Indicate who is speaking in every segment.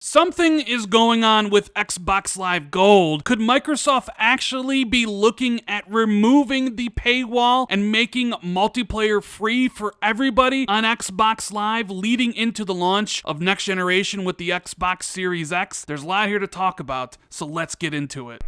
Speaker 1: Something is going on with Xbox Live Gold. Could Microsoft actually be looking at removing the paywall and making multiplayer free for everybody on Xbox Live leading into the launch of next generation with the Xbox Series X? There's a lot here to talk about, so let's get into it.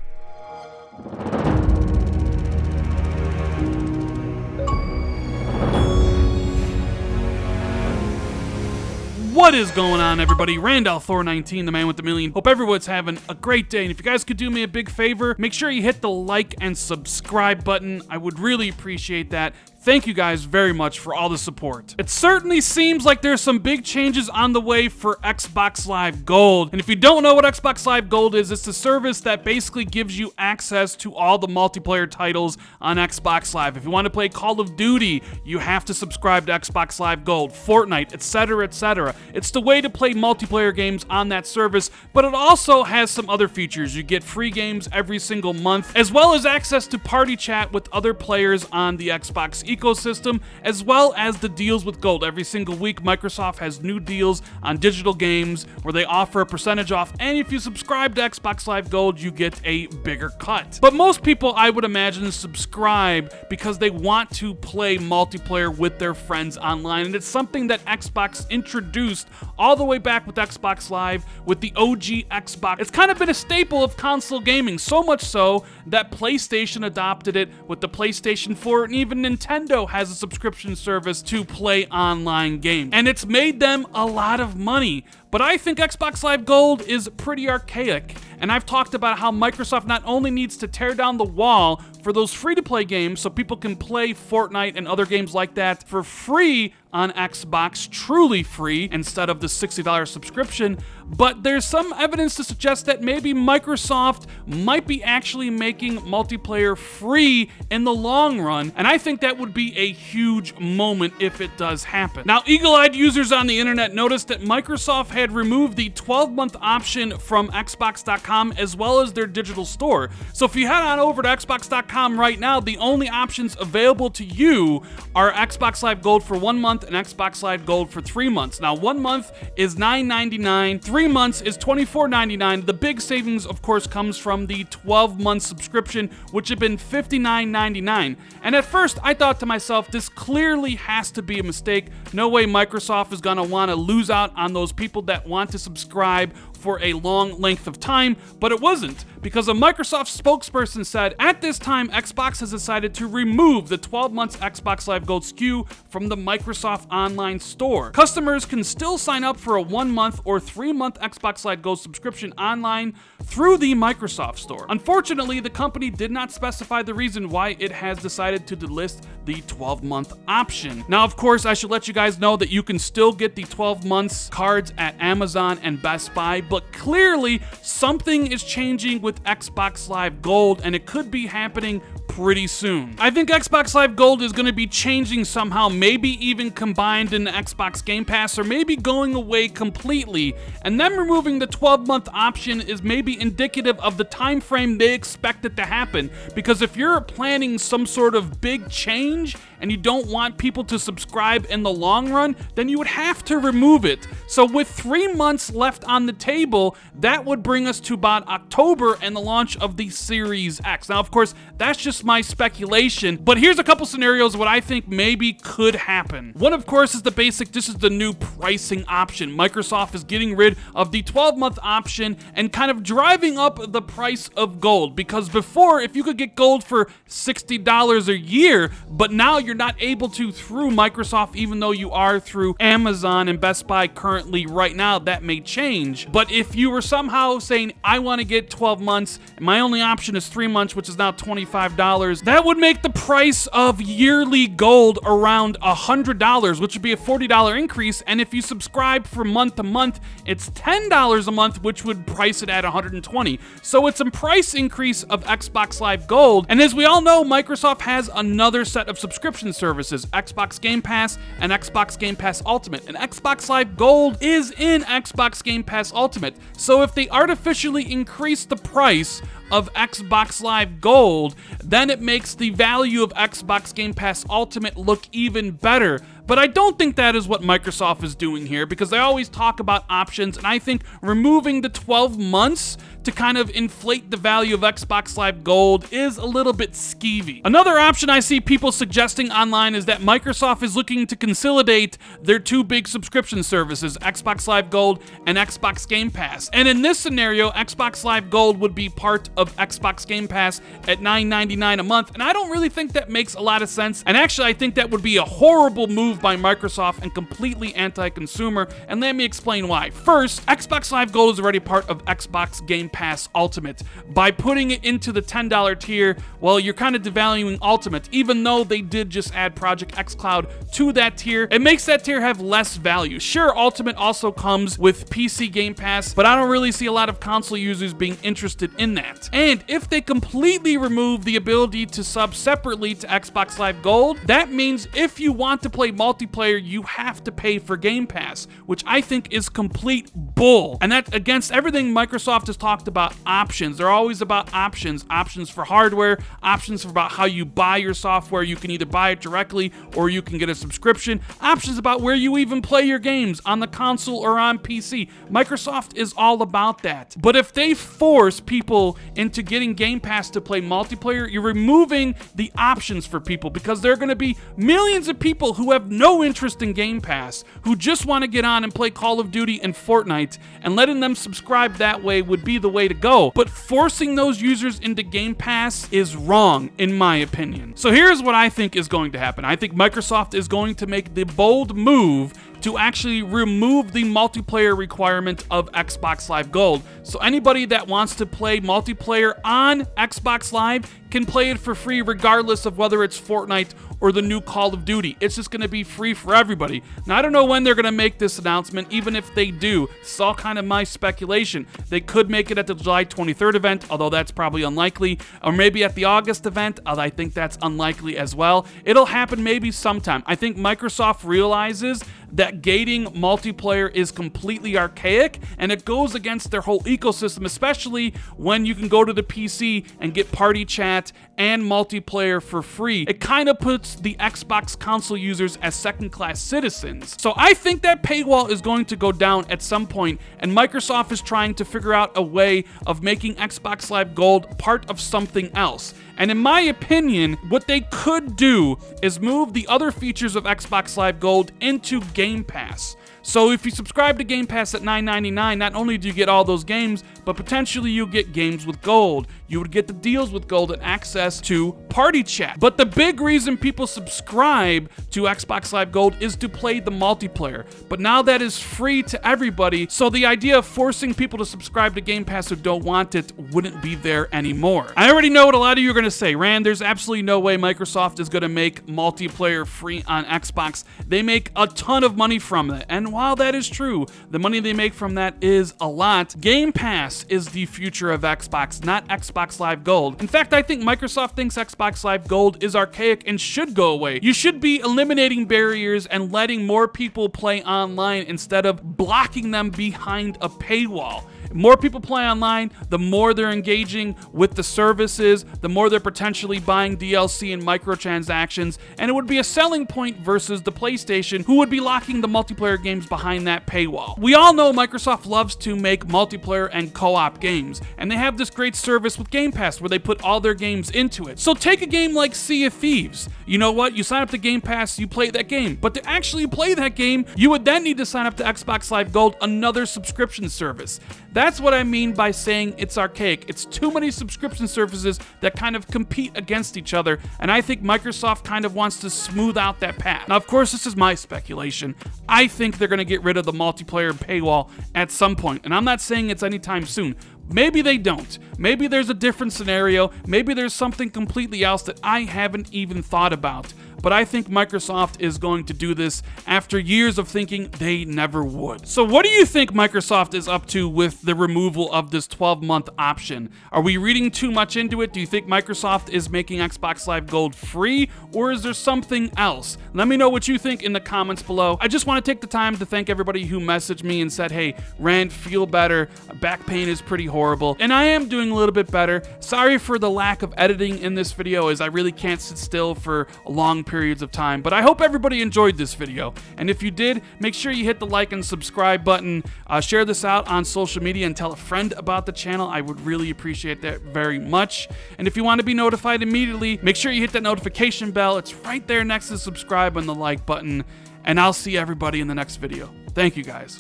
Speaker 1: What is going on, everybody? Randall Thor 19, the man with the million. Hope everyone's having a great day. And if you guys could do me a big favor, make sure you hit the like and subscribe button. I would really appreciate that. Thank you guys very much for all the support. It certainly seems like there's some big changes on the way for Xbox Live Gold. And if you don't know what Xbox Live Gold is, it's a service that basically gives you access to all the multiplayer titles on Xbox Live. If you want to play Call of Duty, you have to subscribe to Xbox Live Gold, Fortnite, etc., etc. It's the way to play multiplayer games on that service, but it also has some other features. You get free games every single month, as well as access to party chat with other players on the Xbox ecosystem, as well as the deals with Gold. Every single week, Microsoft has new deals on digital games where they offer a percentage off, and if you subscribe to Xbox Live Gold, you get a bigger cut. But most people, I would imagine, subscribe because they want to play multiplayer with their friends online, and it's something that Xbox introduced all the way back with Xbox Live with the OG Xbox. It's kind of been a staple of console gaming, so much so that PlayStation adopted it with the PlayStation 4, and even Nintendo has a subscription service to play online games. And it's made them a lot of money. But I think Xbox Live Gold is pretty archaic. And I've talked about how Microsoft not only needs to tear down the wall for those free-to-play games so people can play Fortnite and other games like that for free on Xbox, truly free, instead of the $60 subscription, but there's some evidence to suggest that maybe Microsoft might be actually making multiplayer free in the long run, and I think that would be a huge moment if it does happen. Now, eagle-eyed users on the internet noticed that Microsoft had removed the 12-month option from Xbox.com as well as their digital store. So if you head on over to Xbox.com right now, the only options available to you are Xbox Live Gold for 1 month and Xbox Live Gold for 3 months. Now, 1 month is $9.99, 3 months is $24.99. The big savings, of course, comes from the 12-month subscription, which had been $59.99. And at first, I thought to myself, this clearly has to be a mistake. No way Microsoft is going to want to lose out on those people that want to subscribe for a long length of time, but it wasn't, because a Microsoft spokesperson said, at this time, Xbox has decided to remove the 12 months Xbox Live Gold SKU from the Microsoft Online Store. Customers can still sign up for a 1 month or 3 month Xbox Live Gold subscription online through the Microsoft Store. Unfortunately, the company did not specify the reason why it has decided to delist the 12-month option. Now, of course, I should let you guys know that you can still get the 12 months cards at Amazon and Best Buy, but clearly something is changing with Xbox Live Gold, and it could be happening pretty soon. I think Xbox Live Gold is going to be changing somehow, maybe even combined in the Xbox Game Pass, or maybe going away completely, and them removing the 12-month option is maybe indicative of the time frame they expect it to happen, because if you're planning some sort of big change and you don't want people to subscribe in the long run, then you would have to remove it. So with 3 months left on the table, that would bring us to about October and the launch of the Series X. Now, of course, that's just my speculation, but here's a couple scenarios of what I think maybe could happen. One, of course, is the basic, this is the new pricing option. Microsoft is getting rid of the 12-month option and kind of driving up the price of gold, because before, if you could get gold for $60 a year, but now you're not able to through Microsoft, even though you are through Amazon and Best Buy currently right now, that may change. But if you were somehow saying, I want to get 12 months, and my only option is 3 months, which is now $25, that would make the price of yearly gold around $100, which would be a $40 increase. And if you subscribe for month to month, it's $10 a month, which would price it at $120. So it's a price increase of Xbox Live Gold. And as we all know, Microsoft has another set of subscription services, Xbox Game Pass and Xbox Game Pass Ultimate. And Xbox Live Gold is in Xbox Game Pass Ultimate. So if they artificially increase the price of Xbox Live Gold, then it makes the value of Xbox Game Pass Ultimate look even better. But I don't think that is what Microsoft is doing here, because they always talk about options, and I think removing the 12 months to kind of inflate the value of Xbox Live Gold is a little bit skeevy. Another option I see people suggesting online is that Microsoft is looking to consolidate their two big subscription services, Xbox Live Gold and Xbox Game Pass. And in this scenario, Xbox Live Gold would be part of Xbox Game Pass at $9.99 a month, and I don't really think that makes a lot of sense. And actually, I think that would be a horrible move by Microsoft and completely anti-consumer, and let me explain why. First, Xbox Live Gold is already part of Xbox Game Pass Ultimate. By putting it into the $10 tier, well, you're kind of devaluing Ultimate. Even though they did just add Project xCloud to that tier, it makes that tier have less value. Sure, Ultimate also comes with PC Game Pass, but I don't really see a lot of console users being interested in that. And if they completely remove the ability to sub separately to Xbox Live Gold, that means if you want to play multiplayer, you have to pay for Game Pass, which I think is complete bull. And that's against everything Microsoft has talked about options. They're always about options. Options for hardware, options for about how you buy your software. You can either buy it directly or you can get a subscription. Options about where you even play your games, on the console or on PC. Microsoft is all about that. But if they force people into getting Game Pass to play multiplayer, you're removing the options for people, because there are going to be millions of people who have no interest in Game Pass, who just want to get on and play Call of Duty and Fortnite, and letting them subscribe that way would be the way to go. But forcing those users into Game Pass is wrong, in my opinion. So here's what I think is going to happen. I think Microsoft is going to make the bold move to actually remove the multiplayer requirement of Xbox Live Gold. So anybody that wants to play multiplayer on Xbox Live can play it for free regardless of whether it's Fortnite or the new Call of Duty. It's just going to be free for everybody. Now, I don't know when they're going to make this announcement, even if they do. It's all kind of my speculation. They could make it at the July 23rd event, although that's probably unlikely, or maybe at the August event, although I think that's unlikely as well. It'll happen maybe sometime. I think Microsoft realizes that gating multiplayer is completely archaic, and it goes against their whole ecosystem, especially when you can go to the PC and get party chat and multiplayer for free. It kind of puts the Xbox console users as second-class citizens. So I think that paywall is going to go down at some point, and Microsoft is trying to figure out a way of making Xbox Live Gold part of something else. And in my opinion, what they could do is move the other features of Xbox Live Gold into Game Pass. So if you subscribe to Game Pass at $9.99, not only do you get all those games, but potentially you get games with gold. You would get the deals with gold and access to party chat. But the big reason people subscribe to Xbox Live Gold is to play the multiplayer. But now that is free to everybody, so the idea of forcing people to subscribe to Game Pass who don't want it wouldn't be there anymore. I already know what a lot of you are going to say. Rand, there's absolutely no way Microsoft is going to make multiplayer free on Xbox. They make a ton of money from it. And while that is true, the money they make from that is a lot. Game Pass is the future of Xbox, not Xbox Live Gold. In fact, I think Microsoft thinks Xbox Live Gold is archaic and should go away. You should be eliminating barriers and letting more people play online instead of blocking them behind a paywall. More people play online, the more they're engaging with the services, the more they're potentially buying DLC and microtransactions, and it would be a selling point versus the PlayStation, who would be locking the multiplayer games behind that paywall. We all know Microsoft loves to make multiplayer and co-op games, and they have this great service with Game Pass where they put all their games into it. So take a game like Sea of Thieves. You know what? You sign up to Game Pass, you play that game, but to actually play that game, you would then need to sign up to Xbox Live Gold, another subscription service. That's what I mean by saying it's archaic. It's too many subscription services that kind of compete against each other, and I think Microsoft kind of wants to smooth out that path. Now, of course, this is my speculation. I think they're going to get rid of the multiplayer paywall at some point, and I'm not saying it's anytime soon. Maybe they don't. Maybe there's a different scenario. Maybe there's something completely else that I haven't even thought about. But I think Microsoft is going to do this after years of thinking they never would. So what do you think Microsoft is up to with the removal of this 12-month option? Are we reading too much into it? Do you think Microsoft is making Xbox Live Gold free, or is there something else? Let me know what you think in the comments below. I just want to take the time to thank everybody who messaged me and said, hey, Rand, feel better. Back pain is pretty horrible. And I am doing a little bit better. Sorry for the lack of editing in this video, as I really can't sit still for a long periods of time. But I hope everybody enjoyed this video, and if you did, make sure you hit the like and subscribe button. Share this out on social media and tell a friend about the channel. I would really appreciate that very much. And if you want to be notified immediately, make sure you hit that notification bell. It's right there next to subscribe and the like button. And I'll see everybody in the next video. Thank you, guys.